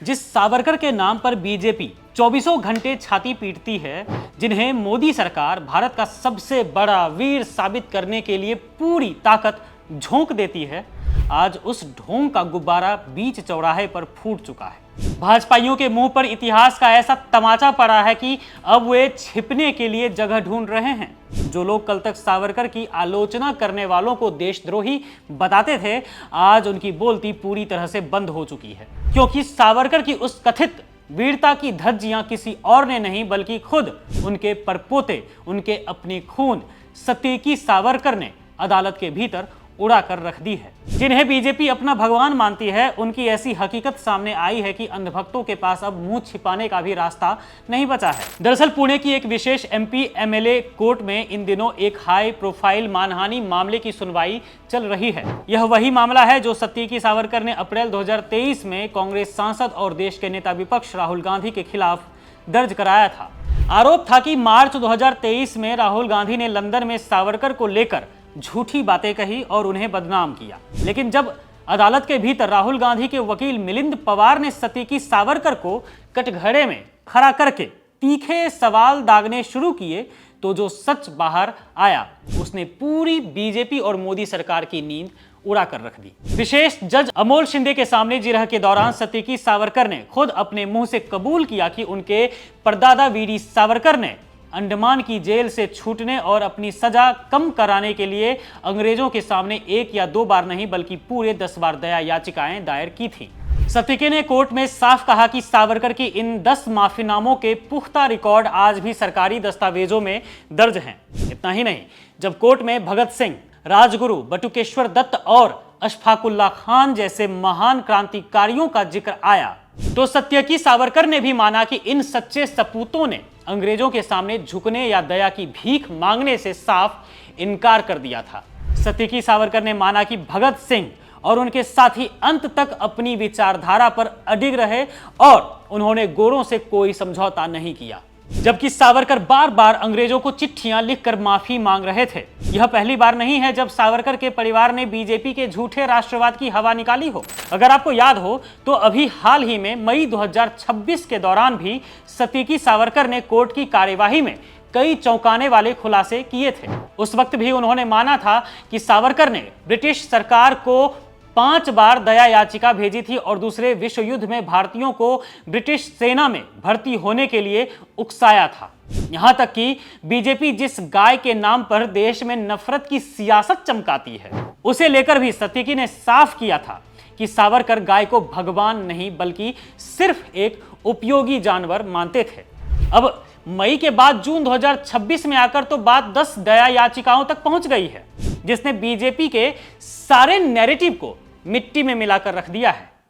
जिस सावरकर के नाम पर बीजेपी चौबीसों घंटे छाती पीटती है, जिन्हें मोदी सरकार भारत का सबसे बड़ा वीर साबित करने के लिए पूरी ताकत झोंक देती है, आज उस ढोंग का गुब्बारा बीच चौराहे पर फूट चुका है। भाजपाइयों के मुंह पर इतिहास का ऐसा तमाचा पड़ा है कि अब वे छिपने के लिए जगह ढूंढ रहे हैं। जो लोग कल तक सावरकर की आलोचना करने वालों को देशद्रोही बताते थे, आज उनकी बोलती पूरी तरह से बंद हो चुकी है, क्योंकि सावरकर की उस कथित वीरता की धज्जियां किसी और ने नहीं बल्कि खुद उनके परपोते, उनके अपने खून सतीकी सावरकर ने अदालत के भीतर उड़ा कर रख दी है। जिन्हें बीजेपी अपना भगवान मानती है, उनकी ऐसी हकीकत सामने आई है कि अंधभक्तों के पास अब मुंह छिपाने का भी रास्ता नहीं बचा है। दरअसल पुणे की एक विशेष एमपी एमएलए कोर्ट में इन दिनों एक हाई प्रोफाइल मानहानि मामले की सुनवाई चल रही है। यह वही मामला है जो सतीकी सावरकर ने अप्रैल 2023 में कांग्रेस सांसद और देश के नेता विपक्ष राहुल गांधी के खिलाफ दर्ज कराया था। आरोप था कि मार्च 2023 में राहुल गांधी ने लंदन में सावरकर को लेकर झूठी बातें कही और उन्हें बदनाम किया। लेकिन जब अदालत के भीतर राहुल गांधी के वकील मिलिंद पवार ने सतीकी सावरकर को कटघरे में खड़ा करके तीखे सवाल दागने शुरू किए, तो जो सच बाहर आया उसने पूरी बीजेपी और मोदी सरकार की नींद उड़ा कर रख दी। विशेष जज अमोल शिंदे के सामने जिरह के दौरान सतीकी सावरकर ने खुद अपने मुंह से कबूल किया कि उनके परदादा वीडी सावरकर ने अंडमान की जेल से छूटने और अपनी सजा कम कराने के लिए अंग्रेजों के सामने एक या दो बार नहीं बल्कि पूरे 10 बार दया याचिकाएं दायर की थी। सतीकी ने कोर्ट में साफ कहा कि सावरकर की इन 10 माफीनामों के पुख्ता रिकॉर्ड आज भी सरकारी दस्तावेजों में दर्ज हैं। इतना ही नहीं, जब कोर्ट में भगत सिंह, राजगुरु, बटुकेश्वर दत्त और अशफाकुल्ला खान जैसे महान क्रांतिकारियों का जिक्र आया, तो सतीकी सावरकर ने भी माना कि इन सच्चे सपूतों ने अंग्रेजों के सामने झुकने या दया की भीख मांगने से साफ इनकार कर दिया था। सतीकी सावरकर ने माना कि भगत सिंह और उनके साथी अंत तक अपनी विचारधारा पर अडिग रहे और उन्होंने गोरों से कोई समझौता नहीं किया। जबकि सावरकर बार बार अंग्रेजों को चिट्ठियां लिखकर माफी मांग रहे थे। यह पहली बार नहीं है जब सावरकर के परिवार ने बीजेपी के झूठे राष्ट्रवाद की हवा निकाली हो। अगर आपको याद हो तो अभी हाल ही में मई 2026 के दौरान भी सतीकी सावरकर ने कोर्ट की कार्यवाही में कई चौंकाने वाले खुलासे किए थे। उस वक्त भी उन्होंने माना था कि सावरकर ने ब्रिटिश सरकार को 5 बार दया याचिका भेजी थी और दूसरे विश्व युद्ध में भारतीयों को ब्रिटिश सेना में भर्ती होने के लिए उकसाया था। यहां तक कि बीजेपी जिस गाय के नाम पर देश में नफरत की सियासत चमकाती है, उसे लेकर भी सतीकी ने साफ किया था कि सावरकर गाय को भगवान नहीं बल्कि सिर्फ एक उपयोगी जानवर मानते थे। अब मई के बाद जून 2026 में आकर तो बात 10 दया याचिकाओं तक पहुंच गई है, जिसने बीजेपी के सारे नैरेटिव को मिट्टी में मिलाकर रख दिया है।